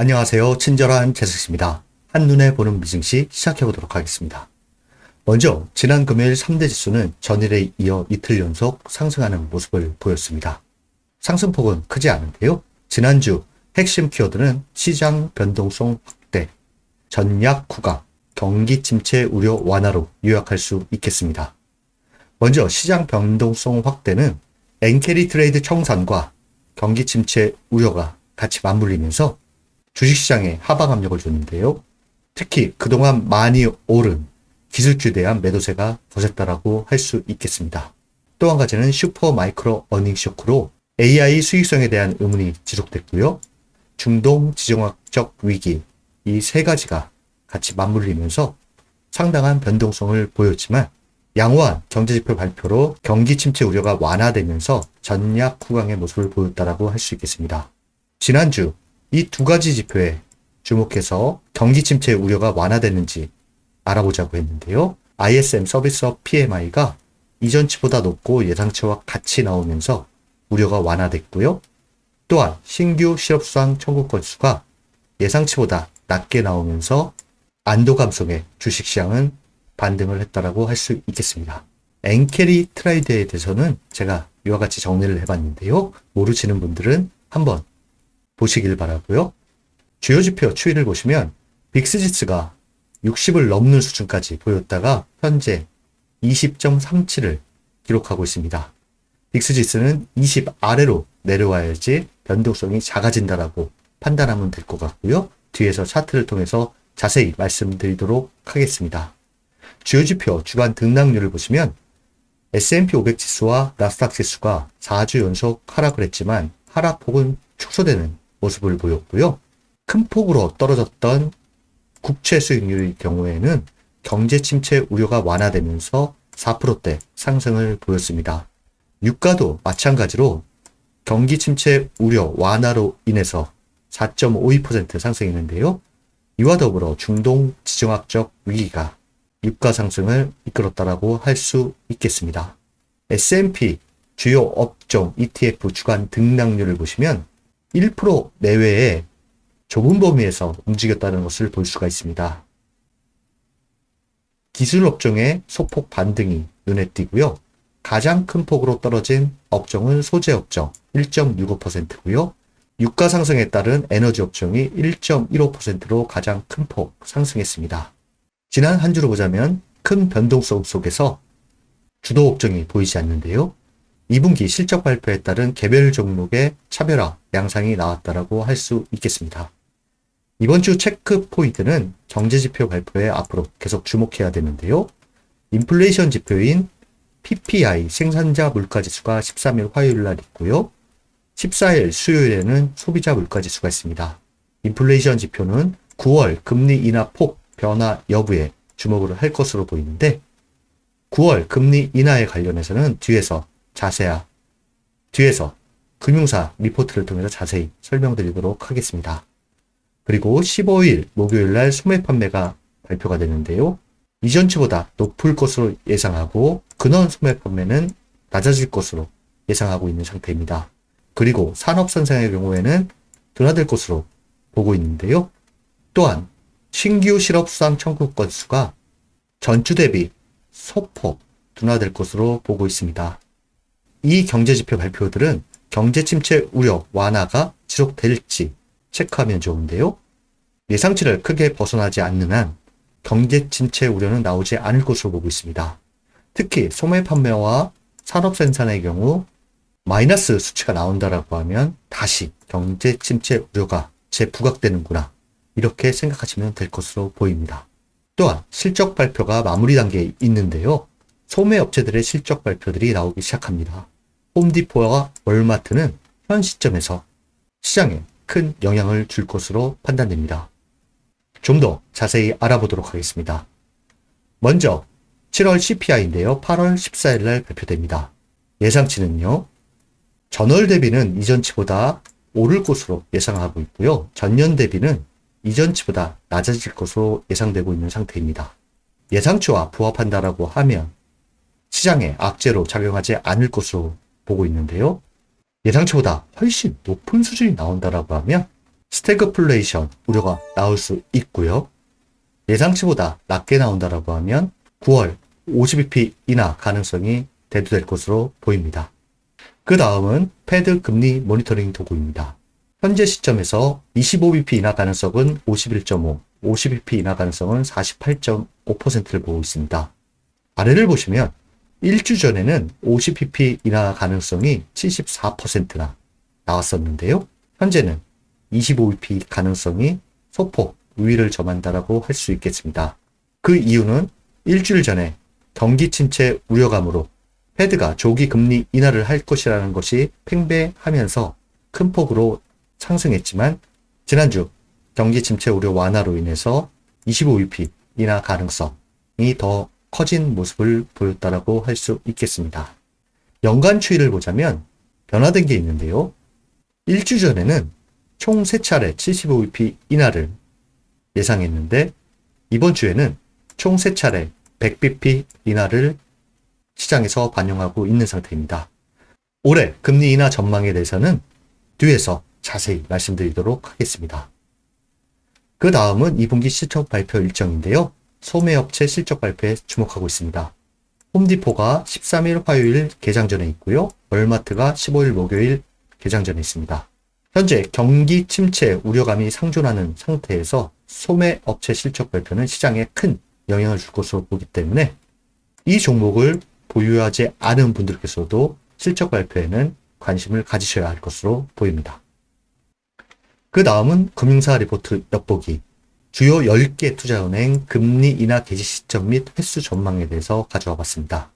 안녕하세요. 친절한 재석입니다. 한눈에 보는 미증시 시작해보도록 하겠습니다. 먼저 지난 금요일 3대 지수는 전일에 이어 이틀 연속 상승하는 모습을 보였습니다. 상승폭은 크지 않은데요. 지난주 핵심 키워드는 시장 변동성 확대, 전약 구강, 경기 침체 우려 완화로 요약할 수 있겠습니다. 먼저 시장 변동성 확대는 엔캐리 트레이드 청산과 경기 침체 우려가 같이 맞물리면서 주식시장에 하방 압력을 줬는데요. 특히 그동안 많이 오른 기술주에 대한 매도세가 거셌다라고 할 수 있겠습니다. 또 한 가지는 슈퍼 마이크로 어닝 쇼크로 AI 수익성에 대한 의문이 지속됐고요. 중동 지정학적 위기, 이 세 가지가 같이 맞물리면서 상당한 변동성을 보였지만 양호한 경제지표 발표로 경기 침체 우려가 완화되면서 전약 후강의 모습을 보였다라고 할 수 있겠습니다. 지난주 이 두 가지 지표에 주목해서 경기 침체 우려가 완화됐는지 알아보자고 했는데요. ISM 서비스업 PMI가 이전치보다 높고 예상치와 같이 나오면서 우려가 완화됐고요. 또한 신규 실업수당 청구 건수가 예상치보다 낮게 나오면서 안도감 속에 주식시장은 반등을 했다라고 할 수 있겠습니다. 엔캐리 트레이드에 대해서는 제가 이와 같이 정리를 해봤는데요. 모르시는 분들은 한번 보시길 바라고요. 주요 지표 추이를 보시면 빅스지수가 60을 넘는 수준까지 보였다가 현재 20.37을 기록하고 있습니다. 빅스지수는 20 아래로 내려와야지 변동성이 작아진다라고 판단하면 될 것 같고요. 뒤에서 차트를 통해서 자세히 말씀드리도록 하겠습니다. 주요 지표 주간 등락률을 보시면 S&P 500 지수와 나스닥 지수가 4주 연속 하락을 했지만 하락폭은 축소되는 모습을 보였고요. 큰 폭으로 떨어졌던 국채 수익률의 경우에는 경제 침체 우려가 완화되면서 4%대 상승을 보였습니다. 유가도 마찬가지로 경기 침체 우려 완화로 인해서 4.52% 상승했는데요. 이와 더불어 중동 지정학적 위기가 유가 상승을 이끌었다라고 할 수 있겠습니다. S&P 주요 업종 ETF 주간 등락률을 보시면 1% 내외의 좁은 범위에서 움직였다는 것을 볼 수가 있습니다. 기술 업종의 소폭 반등이 눈에 띄고요. 가장 큰 폭으로 떨어진 업종은 소재 업종 1.65%고요. 유가 상승에 따른 에너지 업종이 1.15%로 가장 큰 폭 상승했습니다. 지난 한 주로 보자면 큰 변동성 속에서 주도 업종이 보이지 않는데요. 2분기 실적 발표에 따른 개별 종목의 차별화 양상이 나왔다라고 할 수 있겠습니다. 이번 주 체크 포인트는 경제지표 발표에 앞으로 계속 주목해야 되는데요. 인플레이션 지표인 PPI 생산자 물가지수가 13일 화요일 날 있고요. 14일 수요일에는 소비자 물가지수가 있습니다. 인플레이션 지표는 9월 금리 인하 폭 변화 여부에 주목을 할 것으로 보이는데 9월 금리 인하에 관련해서는 뒤에서 금융사 리포트를 통해서 자세히 설명드리도록 하겠습니다. 그리고 15일 목요일 날 소매 판매가 발표가 되는데요. 이전치보다 높을 것으로 예상하고 근원 소매 판매는 낮아질 것으로 예상하고 있는 상태입니다. 그리고 산업선상의 경우에는 둔화될 것으로 보고 있는데요. 또한 신규 실업수당 청구 건수가 전주 대비 소폭 둔화될 것으로 보고 있습니다. 이 경제지표 발표들은 경제 침체 우려 완화가 지속될지 체크하면 좋은데요. 예상치를 크게 벗어나지 않는 한 경제 침체 우려는 나오지 않을 것으로 보고 있습니다. 특히 소매 판매와 산업 생산의 경우 마이너스 수치가 나온다라고 하면 다시 경제 침체 우려가 재부각되는구나 이렇게 생각하시면 될 것으로 보입니다. 또한 실적 발표가 마무리 단계에 있는데요. 소매 업체들의 실적 발표들이 나오기 시작합니다. 홈디포와 월마트는 현 시점에서 시장에 큰 영향을 줄 것으로 판단됩니다. 좀 더 자세히 알아보도록 하겠습니다. 먼저 7월 CPI인데요. 8월 14일 날 발표됩니다. 예상치는요. 전월 대비는 이전치보다 오를 것으로 예상하고 있고요. 전년 대비는 이전치보다 낮아질 것으로 예상되고 있는 상태입니다. 예상치와 부합한다라고 하면 시장에 악재로 작용하지 않을 것으로 보고 있는데요. 예상치보다 훨씬 높은 수준이 나온다라고 하면 스태그플레이션 우려가 나올 수 있고요. 예상치보다 낮게 나온다라고 하면 9월 50bp 인하 가능성이 대두될 것으로 보입니다. 그 다음은 패드 금리 모니터링 도구입니다. 현재 시점에서 25bp 인하 가능성은 51.5, 50bp 인하 가능성은 48.5%를 보고 있습니다. 아래를 보시면 1주 전에는 50bp 인하 가능성이 74%나 나왔었는데요. 현재는 25bp 가능성이 소폭 우위를 점한다라고 할 수 있겠습니다. 그 이유는 일주일 전에 경기 침체 우려감으로 패드가 조기 금리 인하를 할 것이라는 것이 팽배하면서 큰 폭으로 상승했지만 지난주 경기 침체 우려 완화로 인해서 25bp 인하 가능성이 더 커진 모습을 보였다라고 할 수 있겠습니다. 연간 추이를 보자면 변화된 게 있는데요. 일주 전에는 총 3차례 75bp 인하를 예상했는데 이번 주에는 총 3차례 100bp 인하를 시장에서 반영하고 있는 상태입니다. 올해 금리 인하 전망에 대해서는 뒤에서 자세히 말씀드리도록 하겠습니다. 그 다음은 2분기 실적 발표 일정인데요. 소매업체 실적 발표에 주목하고 있습니다. 홈디포가 13일 화요일 개장전에 있고요. 월마트가 15일 목요일 개장전에 있습니다. 현재 경기 침체 우려감이 상존하는 상태에서 소매업체 실적 발표는 시장에 큰 영향을 줄 것으로 보기 때문에 이 종목을 보유하지 않은 분들께서도 실적 발표에는 관심을 가지셔야 할 것으로 보입니다. 그 다음은 금융사 리포트 엿보기. 주요 10개 투자은행 금리 인하 개시 시점 및 횟수 전망에 대해서 가져와 봤습니다.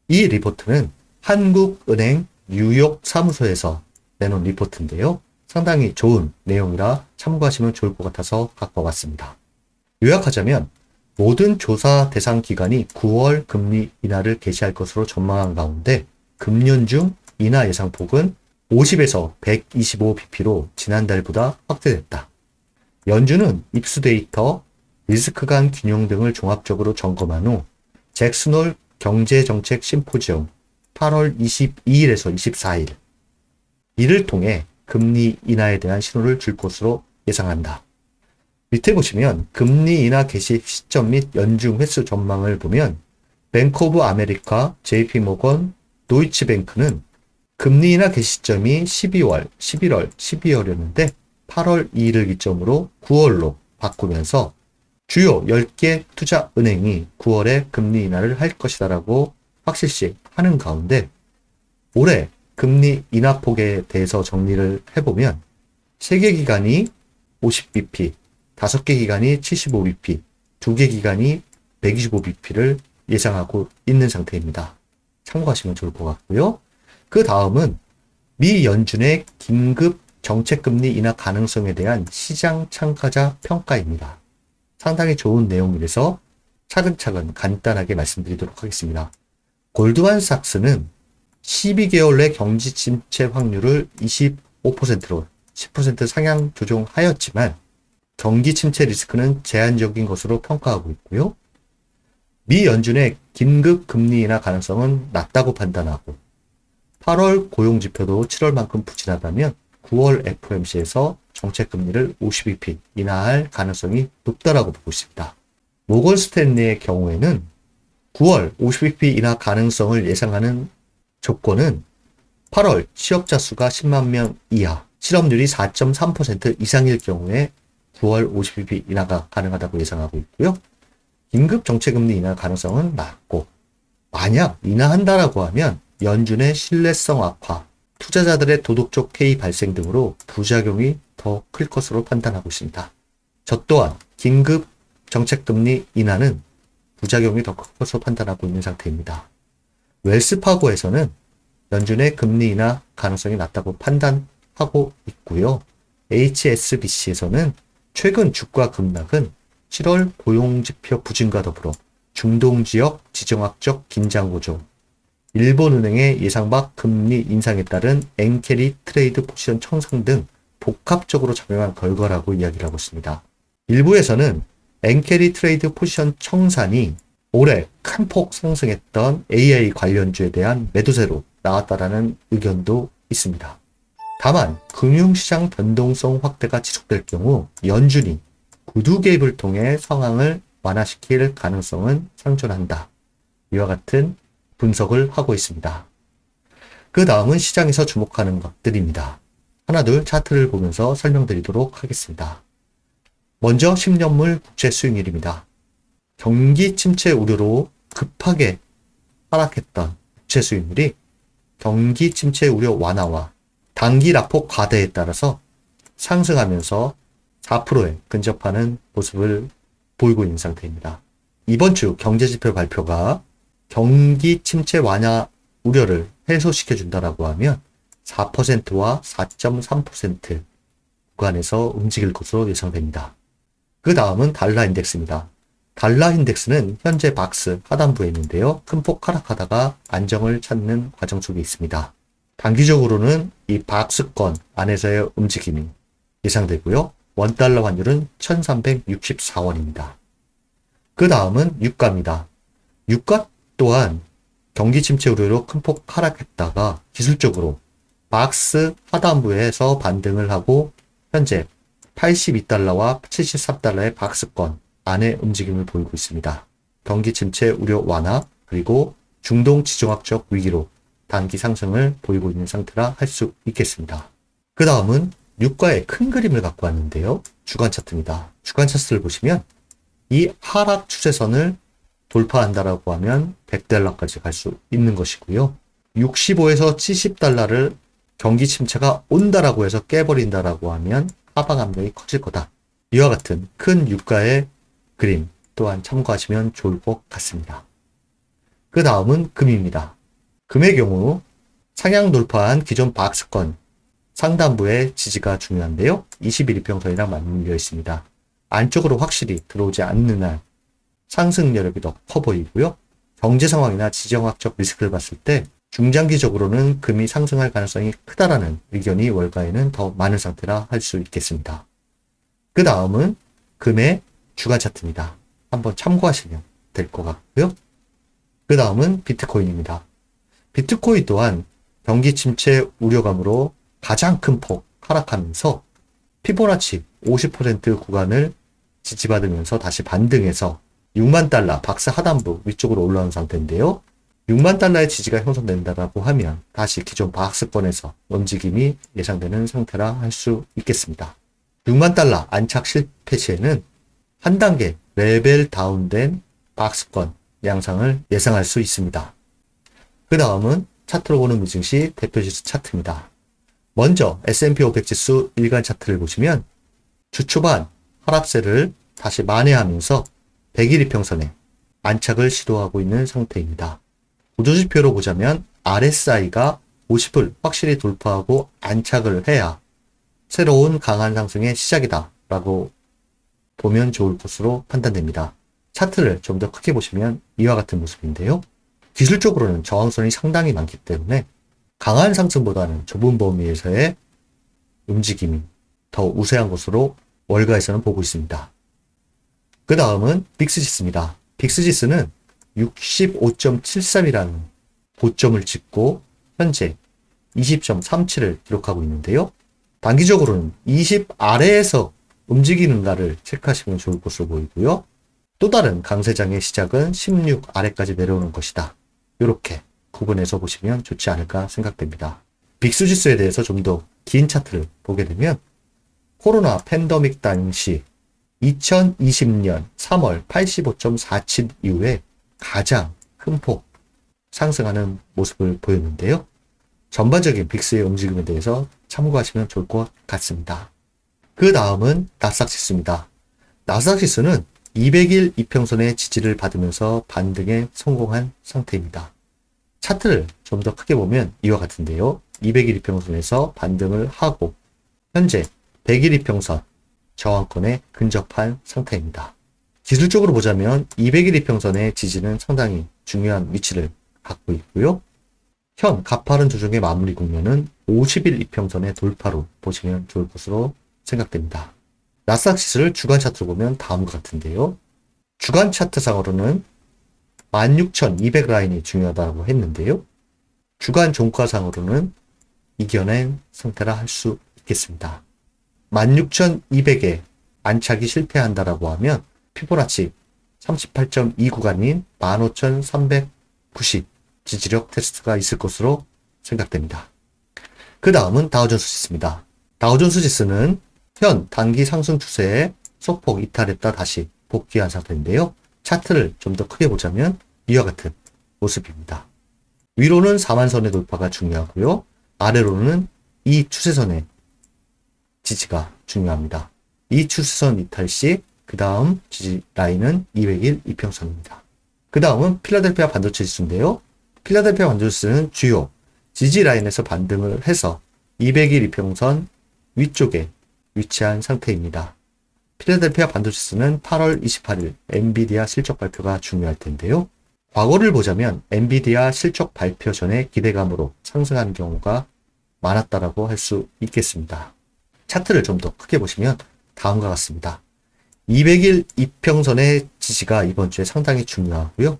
이 리포트는 한국은행 뉴욕 사무소에서 내놓은 리포트인데요. 상당히 좋은 내용이라 참고하시면 좋을 것 같아서 갖고 와봤습니다. 요약하자면 모든 조사 대상 기관이 9월 금리 인하를 개시할 것으로 전망한 가운데 금년 중 인하 예상폭은 50에서 125bp로 지난달보다 확대됐다. 연준은 입수 데이터, 리스크 간 균형 등을 종합적으로 점검한 후 잭슨홀 경제정책 심포지엄 8월 22일에서 24일 이를 통해 금리 인하에 대한 신호를 줄 것으로 예상한다. 밑에 보시면 금리 인하 개시 시점 및 연중 횟수 전망을 보면 뱅크 오브 아메리카, JP모건, 도이치뱅크는 금리 인하 개시 시점이 12월, 11월, 12월이었는데 8월 2일을 기점으로 9월로 바꾸면서 주요 10개 투자은행이 9월에 금리 인하를 할 것이다라고 확실시 하는 가운데 올해 금리 인하 폭에 대해서 정리를 해보면 3개 기관이 50bp, 5개 기관이 75bp, 2개 기관이 125bp를 예상하고 있는 상태입니다. 참고하시면 좋을 것 같고요. 그 다음은 미 연준의 긴급 정책금리 인하 가능성에 대한 시장 참가자 평가입니다. 상당히 좋은 내용이라서 차근차근 간단하게 말씀드리도록 하겠습니다. 골드만삭스는 12개월 내 경기 침체 확률을 25%로 10% 상향 조정하였지만 경기 침체 리스크는 제한적인 것으로 평가하고 있고요. 미 연준의 긴급 금리 인하 가능성은 낮다고 판단하고 8월 고용지표도 7월만큼 부진하다면 9월 FOMC에서 정책금리를 50bp 인하할 가능성이 높다라고 보고 있습니다. 모건 스탠리의 경우에는 9월 50bp 인하 가능성을 예상하는 조건은 8월 취업자 수가 10만 명 이하, 실업률이 4.3% 이상일 경우에 9월 50bp 인하가 가능하다고 예상하고 있고요. 긴급 정책금리 인하 가능성은 낮고 만약 인하한다라고 하면 연준의 신뢰성 악화, 투자자들의 도덕적 해이 발생 등으로 부작용이 더 클 것으로 판단하고 있습니다. 저 또한 긴급 정책금리 인하는 부작용이 더 클 것으로 판단하고 있는 상태입니다. 웰스파고에서는 연준의 금리 인하 가능성이 낮다고 판단하고 있고요. HSBC에서는 최근 주가 급락은 7월 고용지표 부진과 더불어 중동지역 지정학적 긴장 고조, 일본은행의 예상 밖 금리 인상에 따른 엔캐리 트레이드 포지션 청산 등 복합적으로 작용한 결과라고 이야기를 하고 있습니다. 일부에서는 엔캐리 트레이드 포지션 청산이 올해 큰 폭 상승했던 AI 관련주에 대한 매도세로 나왔다라는 의견도 있습니다. 다만 금융시장 변동성 확대가 지속될 경우 연준이 구두 개입을 통해 상황을 완화시킬 가능성은 상존한다. 이와 같은 분석을 하고 있습니다. 그 다음은 시장에서 주목하는 것들입니다. 하나 둘 차트를 보면서 설명드리도록 하겠습니다. 먼저 10년물 국채 수익률입니다. 경기 침체 우려로 급하게 하락했던 국채 수익률이 경기 침체 우려 완화와 단기 낙폭 과대에 따라서 상승하면서 4%에 근접하는 모습을 보이고 있는 상태입니다. 이번 주 경제지표 발표가 경기 침체 완화 우려를 해소시켜준다라고 하면 4%와 4.3% 구간에서 움직일 것으로 예상됩니다. 그 다음은 달러 인덱스입니다. 달러 인덱스는 현재 박스 하단부에 있는데요. 큰 폭 하락하다가 안정을 찾는 과정 속에 있습니다. 단기적으로는 이 박스권 안에서의 움직임이 예상되고요. 원달러 환율은 1364원입니다. 그 다음은 유가입니다. 유가 또한 경기 침체 우려로 큰 폭 하락했다가 기술적으로 박스 하단부에서 반등을 하고 현재 82달러와 73달러의 박스권 안에 움직임을 보이고 있습니다. 경기 침체 우려 완화 그리고 중동 지정학적 위기로 단기 상승을 보이고 있는 상태라 할 수 있겠습니다. 그 다음은 유가의 큰 그림을 갖고 왔는데요. 주간 차트입니다. 주간 차트를 보시면 이 하락 추세선을 돌파한다라고 하면 100달러까지 갈 수 있는 것이고요. 65에서 70달러를 경기 침체가 온다라고 해서 깨버린다라고 하면 하방 압력이 커질 거다. 이와 같은 큰 유가의 그림 또한 참고하시면 좋을 것 같습니다. 그 다음은 금입니다. 금의 경우 상향 돌파한 기존 박스권 상단부의 지지가 중요한데요. 21이평선이랑 맞물려 있습니다. 안쪽으로 확실히 들어오지 않는 한 상승 여력이 더 커 보이고요. 경제 상황이나 지정학적 리스크를 봤을 때 중장기적으로는 금이 상승할 가능성이 크다라는 의견이 월가에는 더 많은 상태라 할 수 있겠습니다. 그 다음은 금의 주간 차트입니다. 한번 참고하시면 될 것 같고요. 그 다음은 비트코인입니다. 비트코인 또한 경기 침체 우려감으로 가장 큰 폭 하락하면서 피보나치 50% 구간을 지지받으면서 다시 반등해서 6만 달러 박스 하단부 위쪽으로 올라온 상태인데요. 6만 달러의 지지가 형성된다라고 하면 다시 기존 박스권에서 움직임이 예상되는 상태라 할 수 있겠습니다. 6만 달러 안착 실패 시에는 한 단계 레벨 다운된 박스권 양상을 예상할 수 있습니다. 그 다음은 차트로 보는 미증시 대표지수 차트입니다. 먼저 S&P 500 지수 일간 차트를 보시면 주 초반 하락세를 다시 만회하면서 100일 이평선에 안착을 시도하고 있는 상태입니다. 구조지표로 보자면 RSI가 50을 확실히 돌파하고 안착을 해야 새로운 강한 상승의 시작이다 라고 보면 좋을 것으로 판단됩니다. 차트를 좀 더 크게 보시면 이와 같은 모습인데요. 기술적으로는 저항선이 상당히 많기 때문에 강한 상승보다는 좁은 범위에서의 움직임이 더 우세한 것으로 월가에서는 보고 있습니다. 그 다음은 빅스지수입니다. 빅스지수는 65.73이라는 고점을 찍고 현재 20.37을 기록하고 있는데요. 단기적으로는 20 아래에서 움직이는가를 체크하시면 좋을 것으로 보이고요. 또 다른 강세장의 시작은 16 아래까지 내려오는 것이다. 이렇게 구분해서 보시면 좋지 않을까 생각됩니다. 빅스지수에 대해서 좀 더 긴 차트를 보게 되면 코로나 팬데믹 당시 2020년 3월 85.47 이후에 가장 큰 폭 상승하는 모습을 보였는데요. 전반적인 빅스의 움직임에 대해서 참고하시면 좋을 것 같습니다. 그 다음은 나스닥 지수입니다. 나스닥 지수는 200일 이평선의 지지를 받으면서 반등에 성공한 상태입니다. 차트를 좀 더 크게 보면 이와 같은데요. 200일 이평선에서 반등을 하고 현재 100일 이평선 저항권에 근접한 상태입니다. 기술적으로 보자면 200일 이평선의 지지는 상당히 중요한 위치를 갖고 있고요. 현 가파른 조정의 마무리 국면은 50일 이평선의 돌파로 보시면 좋을 것으로 생각됩니다. 나스닥 지수를 주간 차트로 보면 다음과 같은데요. 주간 차트상으로는 16,200 라인이 중요하다고 했는데요. 주간 종가상으로는 이겨낸 상태라 할 수 있겠습니다. 16,200에 안착이 실패한다라고 하면 피보나치 38.2 구간인 15,390 지지력 테스트가 있을 것으로 생각됩니다. 그 다음은 다우존스지수입니다. 다우존스지수는 현 단기 상승 추세에 소폭 이탈했다 다시 복귀한 상태인데요. 차트를 좀 더 크게 보자면 이와 같은 모습입니다. 위로는 4만선의 돌파가 중요하고요. 아래로는 이 추세선의 지지가 중요합니다. 이 추세선 이탈 시 그 다음 지지 라인은 200일 이평선입니다. 그 다음은 필라델피아 반도체 지수인데요. 필라델피아 반도체 지수는 주요 지지 라인에서 반등을 해서 200일 이평선 위쪽에 위치한 상태입니다. 필라델피아 반도체 지수는 8월 28일 엔비디아 실적 발표가 중요할 텐데요. 과거를 보자면 엔비디아 실적 발표 전에 기대감으로 상승하는 경우가 많았다라고 할 수 있겠습니다. 차트를 좀 더 크게 보시면 다음과 같습니다. 200일 이평선의 지지가 이번 주에 상당히 중요하고요.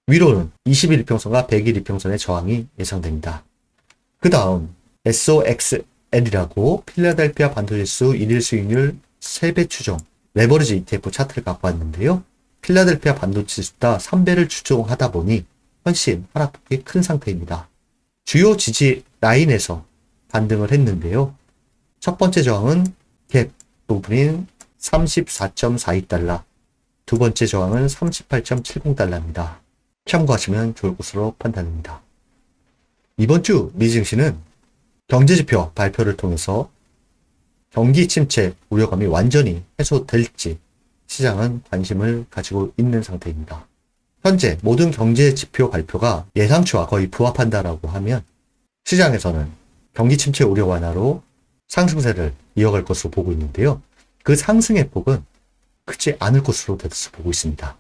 위로는 20일 이평선과 100일 이평선의 저항이 예상됩니다. 그 다음 SOXL이라고 필라델피아 반도체 지수 1일 수익률 3배 추종 레버리지 ETF 차트를 갖고 왔는데요. 필라델피아 반도체 지수보다 3배를 추종하다 보니 훨씬 하락폭이 큰 상태입니다. 주요 지지 라인에서 반등을 했는데요. 첫 번째 저항은 갭 부분인 34.42달러, 두 번째 저항은 38.70달러입니다. 참고하시면 좋을 것으로 판단됩니다. 이번 주 미증시는 경제지표 발표를 통해서 경기 침체 우려감이 완전히 해소될지 시장은 관심을 가지고 있는 상태입니다. 현재 모든 경제지표 발표가 예상치와 거의 부합한다라고 하면 시장에서는 경기 침체 우려 완화로 상승세를 이어갈 것으로 보고 있는데요. 그 상승의 폭은 크지 않을 것으로 보고 있습니다.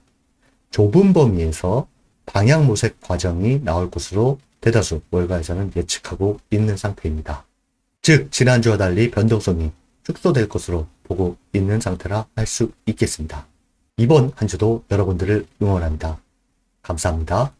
좁은 범위에서 방향 모색 과정이 나올 것으로 대다수 월가에서는 예측하고 있는 상태입니다. 즉 지난주와 달리 변동성이 축소될 것으로 보고 있는 상태라 할 수 있겠습니다. 이번 한 주도 여러분들을 응원합니다. 감사합니다.